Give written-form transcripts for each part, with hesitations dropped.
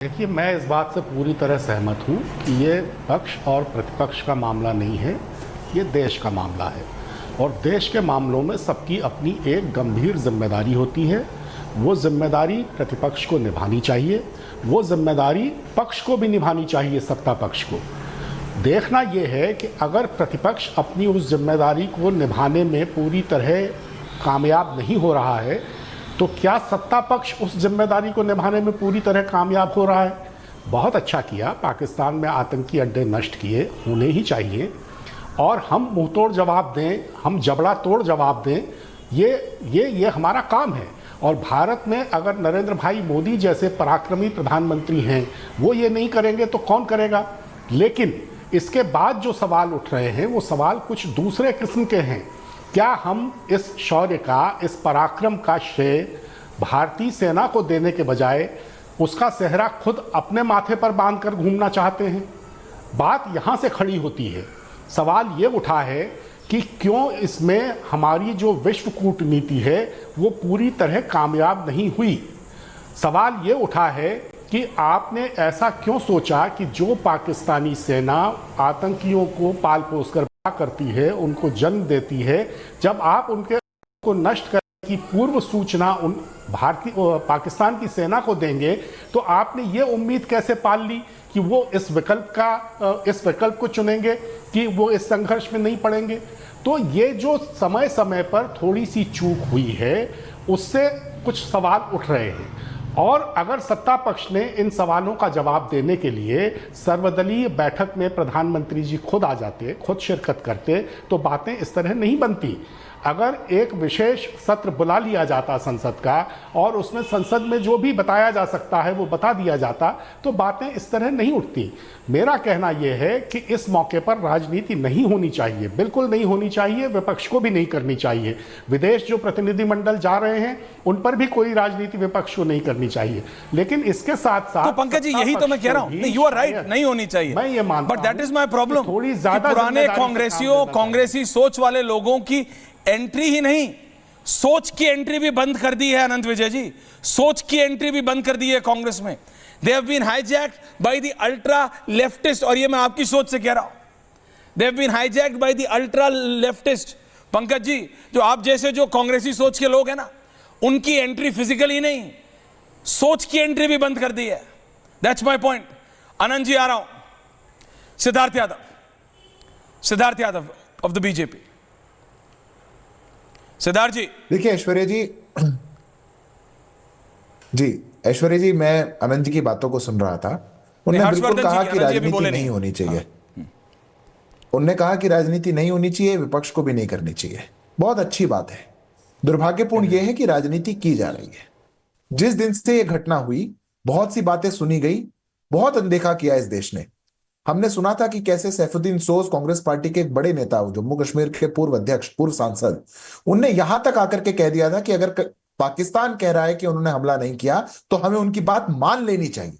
देखिए, मैं इस बात से पूरी तरह सहमत हूँ कि ये पक्ष और प्रतिपक्ष का मामला नहीं है, ये देश का मामला है। और देश के मामलों में सबकी अपनी एक गंभीर जिम्मेदारी होती है। वो जिम्मेदारी प्रतिपक्ष को निभानी चाहिए, वो जिम्मेदारी पक्ष को भी निभानी चाहिए, सत्ता पक्ष को। देखना ये है कि अगर प्रतिपक्ष अपनी उस जिम्मेदारी को निभाने में पूरी तरह कामयाब नहीं हो रहा है, तो क्या सत्ता पक्ष उस जिम्मेदारी को निभाने में पूरी तरह कामयाब हो रहा है? बहुत अच्छा किया, पाकिस्तान में आतंकी अड्डे नष्ट किए, होने ही चाहिए। और हम मुंह तोड़ जवाब दें, हम जबड़ा तोड़ जवाब दें, ये हमारा काम है। और भारत में अगर नरेंद्र भाई मोदी जैसे पराक्रमी प्रधानमंत्री हैं, वो ये नहीं करेंगे तो कौन करेगा? लेकिन इसके बाद जो सवाल उठ रहे हैं, वो सवाल कुछ दूसरे किस्म के हैं। क्या हम इस शौर्य का, इस पराक्रम का श्रेय भारतीय सेना को देने के बजाय उसका सेहरा खुद अपने माथे पर बांधकर घूमना चाहते हैं? बात यहाँ से खड़ी होती है। सवाल ये उठा है कि क्यों इसमें हमारी जो विश्व कूटनीति है वो पूरी तरह कामयाब नहीं हुई। सवाल ये उठा है कि आपने ऐसा क्यों सोचा कि जो पाकिस्तानी सेना आतंकियों को पाल पोस कर करती है, उनको जन्म देती है, जब आप उनके को नष्ट करने की पूर्व सूचना उन पाकिस्तान की सेना को देंगे, तो आपने ये उम्मीद कैसे पाल ली कि वो इस विकल्प को चुनेंगे, कि वो इस संघर्ष में नहीं पड़ेंगे? तो ये जो समय समय पर थोड़ी सी चूक हुई है, उससे कुछ सवाल उठ रहे हैं। और अगर सत्ता पक्ष ने इन सवालों का जवाब देने के लिए सर्वदलीय बैठक में प्रधानमंत्री जी खुद आ जाते, खुद शिरकत करते, तो बातें इस तरह नहीं बनती। अगर एक विशेष सत्र बुला लिया जाता संसद का और उसमें संसद में जो भी बताया जा सकता है वो बता दिया जाता, तो बातें इस तरह नहीं उठती। मेरा कहना यह है कि इस मौके पर राजनीति नहीं होनी चाहिए, बिल्कुल नहीं होनी चाहिए, विपक्ष को भी नहीं करनी चाहिए। विदेश जो प्रतिनिधिमंडल जा रहे हैं उन पर भी कोई राजनीति विपक्ष को नहीं करनी चाहिए। लेकिन इसके साथ साथ तो पंकज जी, यही तो मैं कह रहा हूं, यू आर राइट, नहीं होनी चाहिए, मैं ये मानता but that is my problem. थोड़ी ज्यादा पुराने कांग्रेसी सोच वाले लोगों की एंट्री ही नहीं, सोच की एंट्री भी बंद कर दी है। अनंत विजय जी, सोच की एंट्री भी बंद कर दी है कांग्रेस में। They have been hijacked by the ultra leftist, और ये मैं आपकी सोच से कह रहा हूं, they have been hijacked by the ultra leftist. Pankaj ji, जो आप जैसे जो कांग्रेसी सोच के लोग हैं ना, उनकी एंट्री फिजिकली नहीं, सोच की एंट्री भी बंद कर दी है। That's my point. Anand ji, आ रहा हूं। Siddharth Yadav of the BJP. Siddharth ji, देखिए ऐश्वर्या जी, मैं आनंद जी की बातों को सुन रहा था। उन्होंने बिल्कुल कहा कि राजनीति नहीं होनी चाहिए। उन्होंने कहा कि राजनीति नहीं होनी चाहिए, विपक्ष को भी नहीं करनी चाहिए। बहुत अच्छी बात है। दुर्भाग्यपूर्ण यह है कि राजनीति की जा रही है। जिस दिन से यह घटना हुई, बहुत सी बातें सुनी गई, बहुत अनदेखा किया इस देश ने। हमने सुना था कि कैसे सैफुद्दीन सोज, कांग्रेस पार्टी के एक बड़े नेता, जम्मू कश्मीर के पूर्व अध्यक्ष, पूर्व सांसद, उनने यहां तक आकर के कह दिया था कि अगर पाकिस्तान कह रहा है कि उन्होंने हमला नहीं किया तो हमें उनकी बात मान लेनी चाहिए।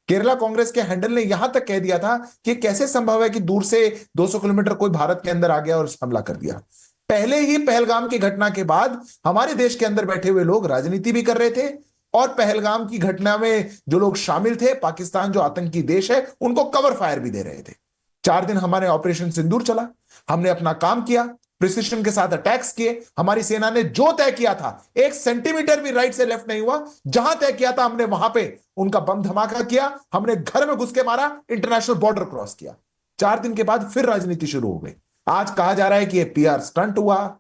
केरला कांग्रेस के हैंडल ने यहां तक कह दिया था कि कैसे संभव है कि दूर से 200 किलोमीटर कोई भारत के अंदर आ गया और हमला कर दिया। पहले ही पहलगाम की घटना के बाद हमारे देश के अंदर बैठे हुए लोग राजनीति भी कर रहे थे, और पहलगाम की घटना में जो लोग शामिल थे, पाकिस्तान जो आतंकी देश है, उनको कवर फायर भी दे रहे थे। 4 दिन हमारे ऑपरेशन सिंदूर चला, हमने अपना काम किया, प्रिसिशन के साथ अटैक्स किए। हमारी सेना ने जो तय किया था, 1 सेंटीमीटर भी राइट से लेफ्ट नहीं हुआ। जहां तय किया था हमने वहां पे उनका बम धमाका किया, हमने घर में घुस के मारा, इंटरनेशनल बॉर्डर क्रॉस किया। 4 दिन के बाद फिर राजनीति शुरू हो गई। आज कहा जा रहा है कि यह पीआर स्टंट हुआ।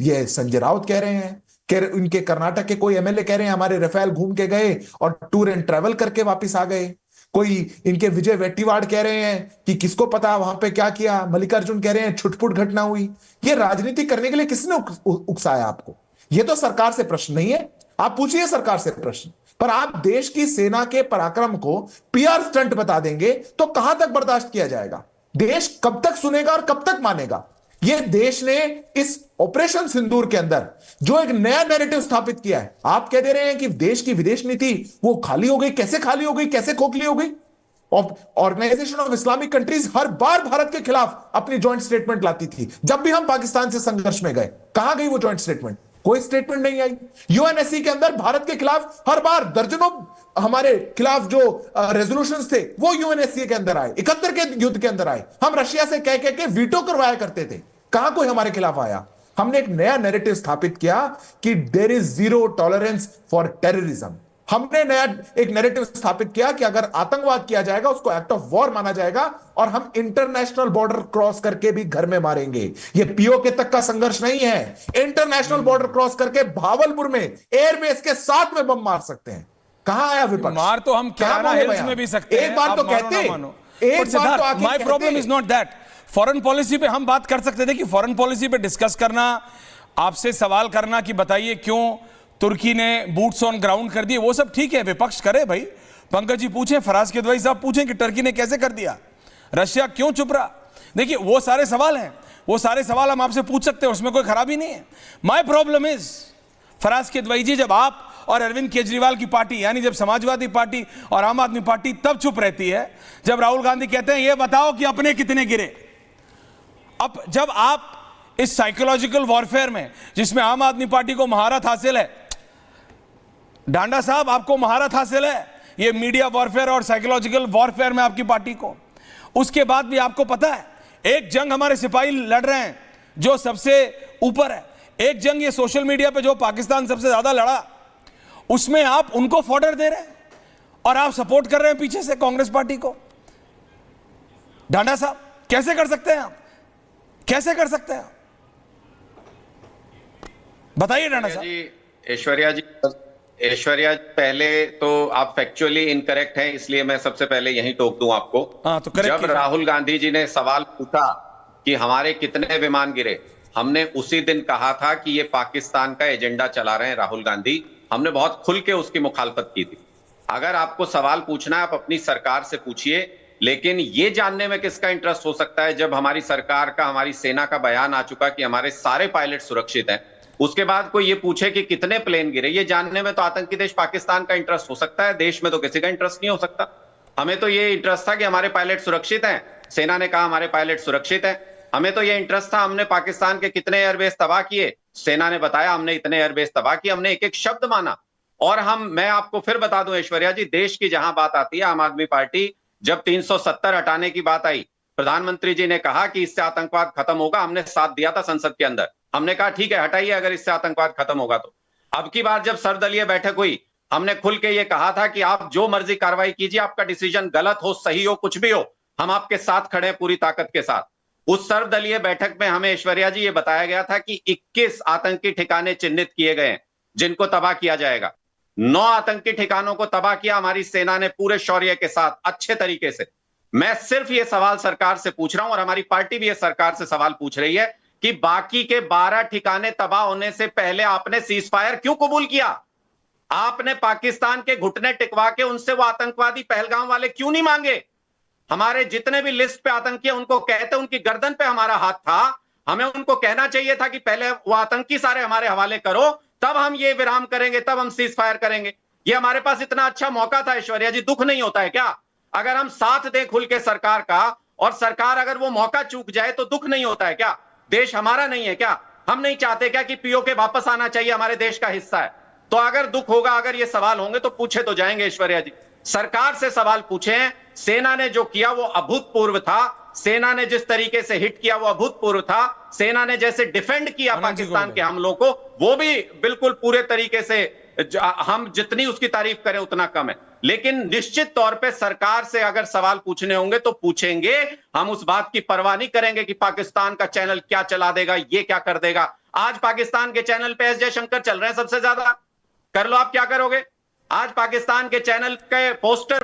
यह संजय राउत कह रहे हैं, इनके कर्नाटक के कोई एमएलए कह रहे हैं हमारे रफेल घूम के गए और टूर एंड ट्रैवल करके वापस आ गए। कोई इनके विजय वेट्टीवाड़ कह रहे हैं कि किसको पता वहां पे क्या किया। मल्लिकार्जुन कह रहे हैं छुटपुट घटना हुई। ये राजनीति करने के लिए किसने उकसाया आपको? ये तो सरकार से प्रश्न नहीं है, आप पूछिए सरकार से प्रश्न। पर आप देश की सेना के पराक्रम को पीआर स्टंट बता देंगे तो कहां तक बर्दाश्त किया जाएगा? देश कब तक सुनेगा और कब तक मानेगा? यह देश ने इस ऑपरेशन सिंदूर के अंदर जो एक नया नैरेटिव स्थापित किया है, आप कह दे रहे हैं कि देश की विदेश नीति वो खाली हो गई। कैसे खाली हो गई, कैसे खोखली हो गई? ऑर्गेनाइजेशन ऑफ इस्लामिक कंट्रीज हर बार भारत के खिलाफ अपनी जॉइंट स्टेटमेंट लाती थी। जब भी हम पाकिस्तान से संघर्ष में गए, कहां गई वो जॉइंट स्टेटमेंट? कोई स्टेटमेंट नहीं आई। यूएनएससी के अंदर भारत के खिलाफ हर बार दर्जनों हमारे खिलाफ जो रेजोल्यूशंस थे वो यूएनएससी के अंदर आए, 71 के युद्ध के अंदर आए। हम रशिया से कह के वीटो करवाया करते थे, कहां कोई हमारे खिलाफ आया। हमने एक नया नैरेटिव स्थापित किया कि there is zero tolerance for terrorism. हमने नया एक नैरेटिव स्थापित किया कि अगर आतंकवाद किया जाएगा उसको एक्ट ऑफ वॉर माना जाएगा और हम इंटरनेशनल बॉर्डर क्रॉस करके भी घर में मारेंगे। ये पीओके तक का संघर्ष नहीं है, इंटरनेशनल बॉर्डर क्रॉस करके भावलपुर में एयरबेस के साथ में बम मार सकते हैं। कहां आया विपक्ष? मार तो हम किराना हिल्स में भी सकते हैं। एक बात तो कहते, एक बात तो आके my problem is not that. Foreign policy पे हम बात कर सकते थे कि फॉरेन पॉलिसी पे डिस्कस करना, आपसे सवाल करना कि बताइए क्यों तुर्की ने बूट्स ऑन ग्राउंड कर दिए, वो सब ठीक है, विपक्ष करे भाई। पंकज जी पूछें, फराज किदवई साहब पूछें कि टर्की ने कैसे कर दिया, रशिया क्यों चुप रहा। देखिए वो सारे सवाल हैं, वो सारे सवाल हम आपसे पूछ सकते हैं, उसमें कोई खराबी नहीं है। My problem is Faraz Kidwai ji, जब आप और अरविंद केजरीवाल की पार्टी यानी जब समाजवादी पार्टी और आम आदमी पार्टी तब चुप रहती है जब राहुल गांधी कहते हैं ये बताओ कि अपने कितने गिरे। अब जब आप इस साइकोलॉजिकल वॉरफेयर में, जिसमें आम आदमी पार्टी को महारत हासिल है, डांडा साहब आपको महारत हासिल है ये मीडिया वॉरफेयर और साइकोलॉजिकल वॉरफेयर में आपकी पार्टी को, उसके बाद भी आपको पता है एक जंग हमारे सिपाही लड़ रहे हैं जो सबसे ऊपर है, एक जंग ये सोशल मीडिया पे जो पाकिस्तान सबसे ज्यादा लड़ा, उसमें आप उनको फॉर्डर दे रहे हैं और आप सपोर्ट कर रहे हैं पीछे से कांग्रेस पार्टी को। डांडा साहब कैसे कर सकते हैं आप, कैसे कर सकते हैं, बताइए डांडा साहब। ऐश्वर्या जी पहले तो आप फैक्चुअली इनकरेक्ट हैं, इसलिए मैं सबसे पहले यही टोक दूं आपको। तो जब राहुल गांधी जी ने सवाल पूछा कि हमारे कितने विमान गिरे, हमने उसी दिन कहा था कि ये पाकिस्तान का एजेंडा चला रहे हैं राहुल गांधी। हमने बहुत खुल के उसकी मुखालफत की थी। अगर आपको सवाल पूछना है आप अपनी सरकार से पूछिए, लेकिन ये जानने में किसका इंटरेस्ट हो सकता है जब हमारी सरकार का, हमारी सेना का बयान आ चुका कि हमारे सारे पायलट सुरक्षित हैं, उसके बाद कोई ये पूछे कि कितने प्लेन गिरे, ये जानने में तो आतंकी देश पाकिस्तान का इंटरेस्ट हो सकता है, देश में तो किसी का इंटरेस्ट नहीं हो सकता। हमें तो ये इंटरेस्ट था कि हमारे पायलट सुरक्षित हैं, सेना ने कहा हमारे पायलट सुरक्षित हैं। हमें तो ये इंटरेस्ट था, हमने पाकिस्तान के कितने एयरबेस तबाह किए, सेना ने बताया हमने इतने एयरबेस तबाह किए, हमने एक एक शब्द माना। और मैं आपको फिर बता दूं ऐश्वर्या जी, देश की जहां बात आती है, आम आदमी पार्टी जब 370 हटाने की बात आई, प्रधानमंत्री जी ने कहा कि इससे आतंकवाद खत्म होगा, हमने साथ दिया था संसद के अंदर, हमने कहा ठीक है हटाइए अगर इससे आतंकवाद खत्म होगा तो। अब की बार जब सर्वदलीय बैठक हुई, हमने खुल के ये कहा था कि आप जो मर्जी कार्रवाई कीजिए, आपका डिसीजन गलत हो सही हो कुछ भी हो, हम आपके साथ खड़े हैं पूरी ताकत के साथ। उस सर्वदलीय बैठक में हमें ऐश्वर्या जी ये बताया गया था कि 21 आतंकी ठिकाने चिन्हित किए गए हैं जिनको तबाह किया जाएगा। 9 आतंकी ठिकानों को तबाह किया हमारी सेना ने पूरे शौर्य के साथ, अच्छे तरीके से। मैं सिर्फ ये सवाल सरकार से पूछ रहा हूं और हमारी पार्टी भी ये सरकार से सवाल पूछ रही है कि बाकी के 12 ठिकाने तबाह होने से पहले आपने सीज फायर क्यों कबूल किया? आपने पाकिस्तान के घुटने टिकवा के उनसे वो आतंकवादी पहलगाम वाले क्यों नहीं मांगे? हमारे जितने भी लिस्ट पे आतंकी उनको कहते, उनकी गर्दन पे हमारा हाथ था, हमें उनको कहना चाहिए था कि पहले वो आतंकी सारे हमारे हवाले करो, तब हम ये विराम करेंगे, तब हम सीज फायर करेंगे। ये हमारे पास इतना अच्छा मौका था ऐश्वर्या जी, दुख नहीं होता है क्या अगर हम साथ दें खुल के सरकार का, और सरकार अगर वो मौका चूक जाए तो दुख नहीं होता है क्या? देश हमारा नहीं है क्या? हम नहीं चाहते क्या कि पीओके वापस आना चाहिए, हमारे देश का हिस्सा है? तो अगर दुख होगा, अगर ये सवाल होंगे तो पूछे तो जाएंगे ऐश्वर्या जी, सरकार से सवाल पूछें। सेना ने जो किया वो अभूतपूर्व था, सेना ने जिस तरीके से हिट किया वो अभूतपूर्व था, सेना ने जैसे डिफेंड किया पाकिस्तान के हमलों को वो भी बिल्कुल पूरे तरीके से, हम जितनी उसकी तारीफ करें उतना कम है। लेकिन निश्चित तौर पे सरकार से अगर सवाल पूछने होंगे तो पूछेंगे, हम उस बात की परवाह नहीं करेंगे कि पाकिस्तान का चैनल क्या चला देगा, ये क्या कर देगा। आज पाकिस्तान के चैनल पे एस जयशंकर चल रहे हैं सबसे ज्यादा, कर लो आप क्या करोगे? आज पाकिस्तान के चैनल के पोस्टर